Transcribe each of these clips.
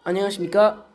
안녕하십니까?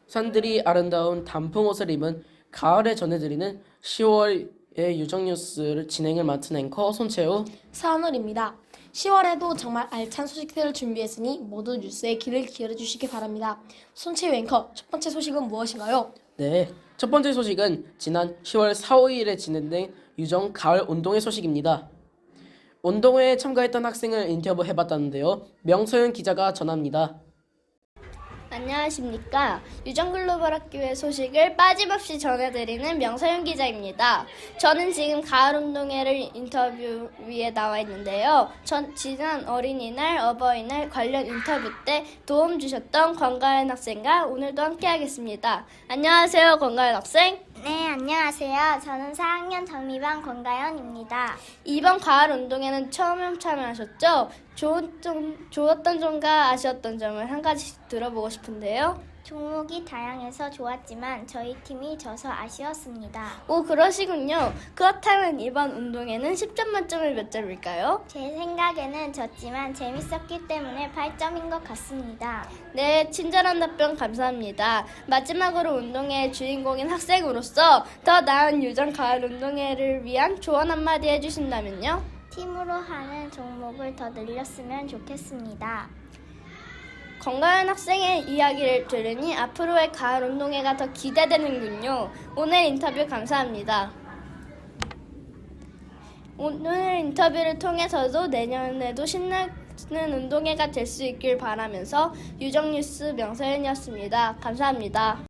산들이 아름다운 단풍 옷을 입은 가을에 전해드리는 10월의 유정 뉴스를 진행을 맡은 앵커 손채우. 사은월입니다. 10월에도 정말 알찬 소식들을 준비했으니 모두 뉴스에 귀를 기울여 주시기 바랍니다. 손채우 앵커, 첫 번째 소식은 무엇인가요? 네, 첫 번째 소식은 지난 10월 4, 5일에 진행된 유정 가을 운동회 소식입니다. 운동회에 참가했던 학생을 인터뷰해봤다는데요. 명소연 기자가 전합니다. 안녕하십니까. 유정글로벌학교의 소식을 빠짐없이 전해드리는 명서윤 기자입니다. 저는 지금 가을운동회를 인터뷰 위에 나와 있는데요. 지난 어린이날, 어버이날 관련 인터뷰 때 도움 주셨던 권가연 학생과 오늘도 함께하겠습니다. 안녕하세요, 권가연 학생. 네, 안녕하세요. 저는 4학년 정미반 권가연입니다. 이번 가을운동회는 처음 참여하셨죠? 좋았던 점과 아쉬웠던 점을 한 가지씩 들어보고 싶은데요. 종목이 다양해서 좋았지만 저희 팀이 져서 아쉬웠습니다. 오, 그러시군요. 그렇다면 이번 운동회는 10점 만점에 몇 점일까요? 제 생각에는 졌지만 재밌었기 때문에 8점인 것 같습니다. 네, 친절한 답변 감사합니다. 마지막으로 운동회의 주인공인 학생으로서 더 나은 유정 가을 운동회를 위한 조언 한마디 해주신다면요? 팀으로 하는 종목을 더 늘렸으면 좋겠습니다. 권가연 학생의 이야기를 들으니 앞으로의 가을 운동회가 더 기대되는군요. 오늘 인터뷰 감사합니다. 오늘 인터뷰를 통해서도 내년에도 신나는 운동회가 될 수 있길 바라면서 유정뉴스 명서연이었습니다. 감사합니다.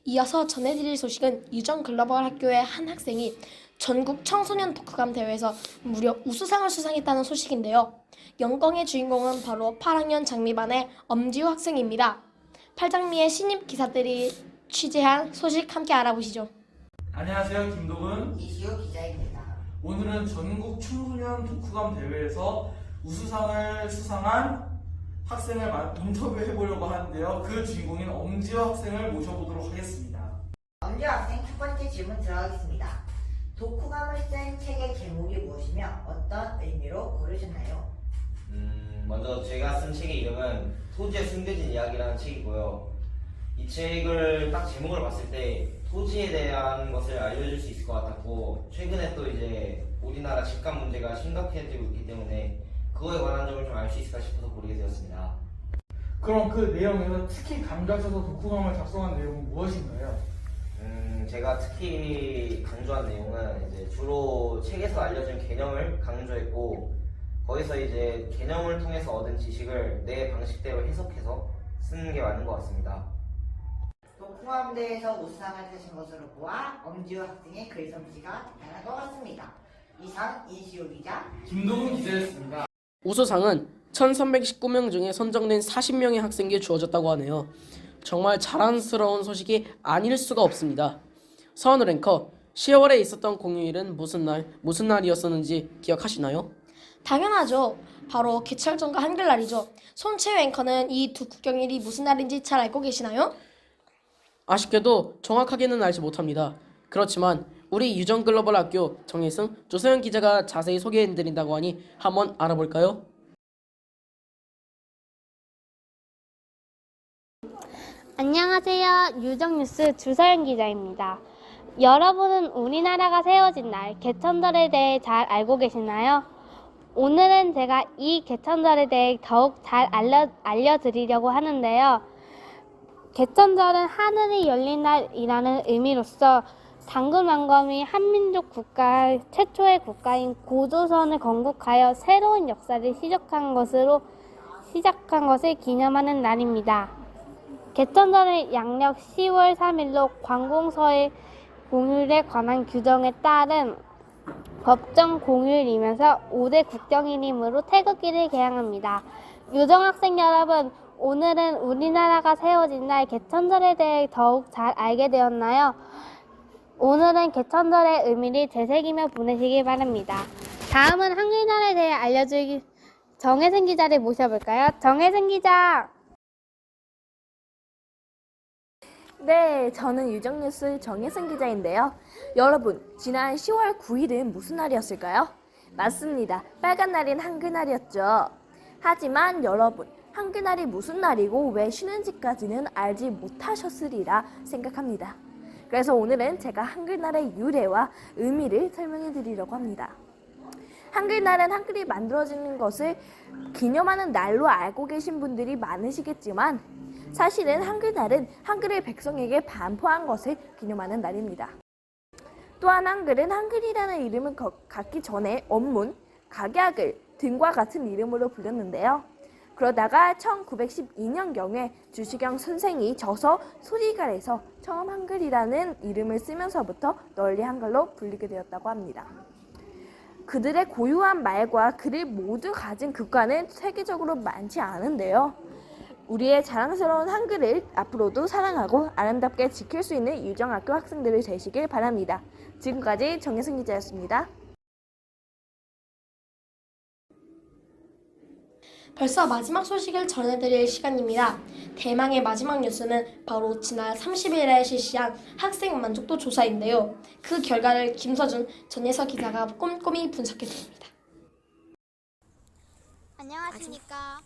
이어서 전해드릴 소식은 유정 글로벌 학교의 한 학생이 전국 청소년 토크감 대회에서 무려 우수상을 수상했다는 소식인데요. 영광의 주인공은 바로 8학년 장미반의 엄지우 학생입니다. 팔장미의 신입 기사들이 취재한 소식 함께 알아보시죠. 안녕하세요. 김도근 이시우 기자입니다. 오늘은 전국 청소년 토크감 대회에서 우수상을 수상한 학생을 인터뷰해보려고 하는데요. 그 주인공인 엄지우 학생을 모셔보도록 하겠습니다. 엄지우 학생 첫 번째 질문 들어가겠습니다. 독후감을 쓴 책의 제목이 무엇이며 어떤 의미로 고르셨나요? 먼저 제가 쓴 책의 이름은 토지의 숨겨진 이야기라는 책이고요. 이 책을 딱 제목을 봤을 때 토지에 대한 것을 알려줄 수 있을 것 같았고, 최근에 또 이제 우리나라 집값 문제가 심각해지고 있기 때문에 그거에 관한 점을 좀 알 수 있을까 싶어서 고르게 되었습니다. 그럼 그 내용에서 특히 감가져서 독후감을 작성한 내용은 무엇인가요? 제가 특히 강조한 내용은 이제 주로 책에서 알려준 개념을 강조했고, 거기서 이제 개념을 통해서 얻은 지식을 내 방식대로 해석해서 쓰는 게 맞는 것 같습니다. 독후감 대회에서 우수상을 타신 것으로 보아 엄지우 학생의 글 솜씨가 대단한 것 같습니다. 이상 이시우 기자, 김도근 기자였습니다. 우수상은 1319명 중에 선정된 40명의 학생에게 주어졌다고 하네요. 정말 자랑스러운 소식이 아닐 수가 없습니다. 서은우 앵커, 10월에 있었던 공휴일은 무슨 날이었었는지 기억하시나요? 당연하죠. 바로 개찰전과 한글날이죠. 손채우 앵커는 이 두 국경일이 무슨 날인지 잘 알고 계시나요? 아쉽게도 정확하게는 알지 못합니다. 그렇지만 우리 유정글로벌학교 정혜승, 조서연 기자가 자세히 소개해드린다고 하니 한번 알아볼까요? 안녕하세요. 유정뉴스 주서연 기자입니다. 여러분은 우리나라가 세워진 날 개천절에 대해 잘 알고 계시나요? 오늘은 제가 이 개천절에 대해 더욱 잘 알려드리려고 하는데요. 개천절은 하늘이 열린 날이라는 의미로서 당군왕검이 한민족 국가 최초의 국가인 고조선을 건국하여 새로운 역사를 시작한 것을 기념하는 날입니다. 개천절은 양력 10월 3일로 관공서의 공휴일에 관한 규정에 따른 법정 공휴일이면서 5대 국경일이므로 태극기를 개양합니다. 유정학생 여러분, 오늘은 우리나라가 세워진 날 개천절에 대해 더욱 잘 알게 되었나요? 오늘은 개천절의 의미를 되새기며 보내시기 바랍니다. 다음은 한글날에 대해 알려줄 정혜승 기자를 모셔볼까요? 정혜승 기자! 네, 저는 유정뉴스 정혜승 기자인데요. 여러분, 지난 10월 9일은 무슨 날이었을까요? 맞습니다. 빨간 날인 한글날이었죠. 하지만 여러분, 한글날이 무슨 날이고 왜 쉬는지까지는 알지 못하셨으리라 생각합니다. 그래서 오늘은 제가 한글날의 유래와 의미를 설명해 드리려고 합니다. 한글날은 한글이 만들어지는 것을 기념하는 날로 알고 계신 분들이 많으시겠지만 사실은 한글날은 한글을 백성에게 반포한 것을 기념하는 날입니다. 또한 한글은 한글이라는 이름을 갖기 전에 언문, 각약을 등과 같은 이름으로 불렸는데요. 그러다가 1912년경에 주시경 선생이 저서 소리갈에서 처음 한글이라는 이름을 쓰면서부터 널리 한글로 불리게 되었다고 합니다. 그들의 고유한 말과 글을 모두 가진 국가는 세계적으로 많지 않은데요. 우리의 자랑스러운 한글을 앞으로도 사랑하고 아름답게 지킬 수 있는 유정학교 학생들이 되시길 바랍니다. 지금까지 정혜승 기자였습니다. 벌써 마지막 소식을 전해드릴 시간입니다. 대망의 마지막 뉴스는 바로 지난 30일에 실시한 학생 만족도 조사인데요. 그 결과를 김서준 전예서 기자가 꼼꼼히 분석해드립니다. 안녕하십니까.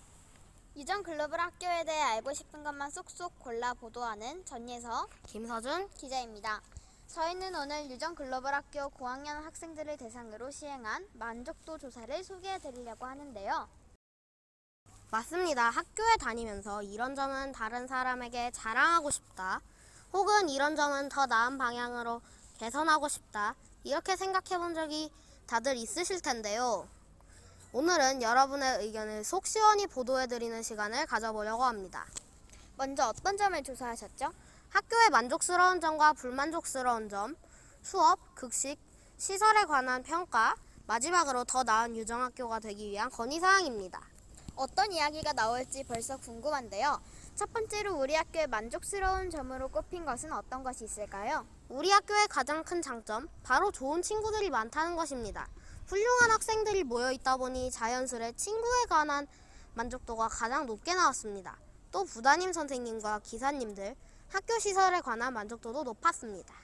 유정 글로벌 학교에 대해 알고 싶은 것만 쏙쏙 골라 보도하는 전예서, 김서준 기자입니다. 저희는 오늘 유정 글로벌 학교 고학년 학생들을 대상으로 시행한 만족도 조사를 소개해 드리려고 하는데요. 맞습니다. 학교에 다니면서 이런 점은 다른 사람에게 자랑하고 싶다. 혹은 이런 점은 더 나은 방향으로 개선하고 싶다. 이렇게 생각해 본 적이 다들 있으실 텐데요. 오늘은 여러분의 의견을 속 시원히 보도해 드리는 시간을 가져보려고 합니다. 먼저 어떤 점을 조사하셨죠? 학교의 만족스러운 점과 불만족스러운 점, 수업, 급식, 시설에 관한 평가, 마지막으로 더 나은 유정학교가 되기 위한 건의사항입니다. 어떤 이야기가 나올지 벌써 궁금한데요. 첫 번째로 우리 학교의 만족스러운 점으로 꼽힌 것은 어떤 것이 있을까요? 우리 학교의 가장 큰 장점, 바로 좋은 친구들이 많다는 것입니다. 훌륭한 학생들이 모여 있다 보니 자연스레 친구에 관한 만족도가 가장 높게 나왔습니다. 또 부담임 선생님과 기사님들, 학교 시설에 관한 만족도도 높았습니다.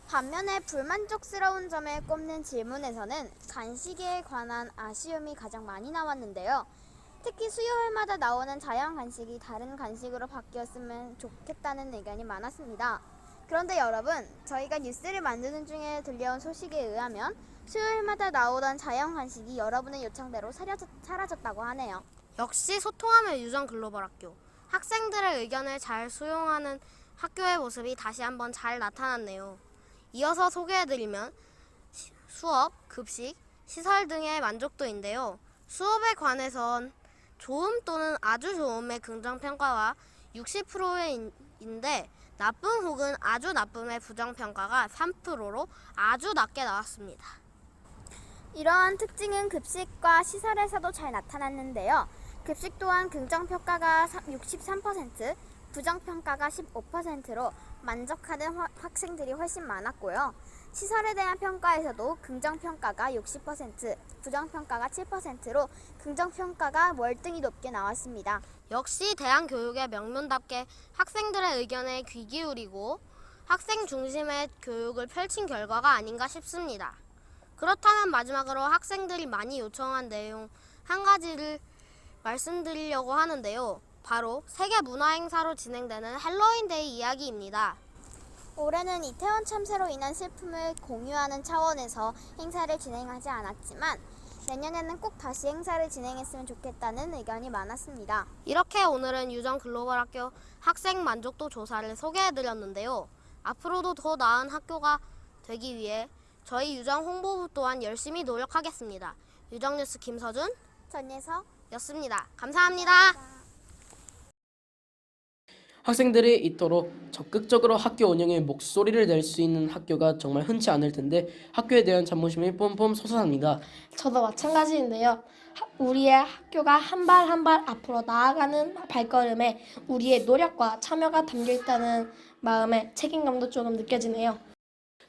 반면에 불만족스러운 점을 꼽는 질문에서는 간식에 관한 아쉬움이 가장 많이 나왔는데요. 특히 수요일마다 나오는 자연 간식이 다른 간식으로 바뀌었으면 좋겠다는 의견이 많았습니다. 그런데 여러분, 저희가 뉴스를 만드는 중에 들려온 소식에 의하면 수요일마다 나오던 자연 간식이 여러분의 요청대로 사라졌다고 하네요. 역시 소통하면 유정 글로벌 학교. 학생들의 의견을 잘 수용하는 학교의 모습이 다시 한번 잘 나타났네요. 이어서 소개해드리면 수업, 급식, 시설 등의 만족도인데요. 수업에 관해선 좋음 또는 아주 좋음의 긍정평가가 60%인데 나쁨 혹은 아주 나쁨의 부정평가가 3%로 아주 낮게 나왔습니다. 이러한 특징은 급식과 시설에서도 잘 나타났는데요. 급식 또한 긍정평가가 63%, 부정평가가 15%로 만족하는 학생들이 훨씬 많았고요. 시설에 대한 평가에서도 긍정평가가 60%, 부정평가가 7%로 긍정평가가 월등히 높게 나왔습니다. 역시 대한교육의 명문답게 학생들의 의견에 귀 기울이고 학생 중심의 교육을 펼친 결과가 아닌가 싶습니다. 그렇다면 마지막으로 학생들이 많이 요청한 내용 한 가지를 말씀드리려고 하는데요. 바로 세계 문화행사로 진행되는 헬로윈데이 이야기입니다. 올해는 이태원 참사로 인한 슬픔을 공유하는 차원에서 행사를 진행하지 않았지만 내년에는 꼭 다시 행사를 진행했으면 좋겠다는 의견이 많았습니다. 이렇게 오늘은 유정 글로벌 학교 학생 만족도 조사를 소개해드렸는데요. 앞으로도 더 나은 학교가 되기 위해 저희 유정 홍보부 또한 열심히 노력하겠습니다. 유정뉴스 김서준, 전예서였습니다. 감사합니다. 학생들이 이토록 적극적으로 학교 운영에 목소리를 낼 수 있는 학교가 정말 흔치 않을 텐데 학교에 대한 자부심이 뿜뿜 솟아납니다. 저도 마찬가지인데요. 우리의 학교가 한 발 한 발 앞으로 나아가는 발걸음에 우리의 노력과 참여가 담겨 있다는 마음에 책임감도 조금 느껴지네요.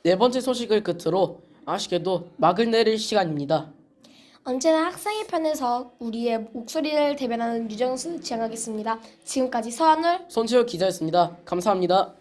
네 번째 소식을 끝으로 아쉽게도 막을 내릴 시간입니다. 언제나 학생의 편에서 우리의 목소리를 대변하는 유정수 지향하겠습니다. 지금까지 서한울, 손지호 기자였습니다. 감사합니다.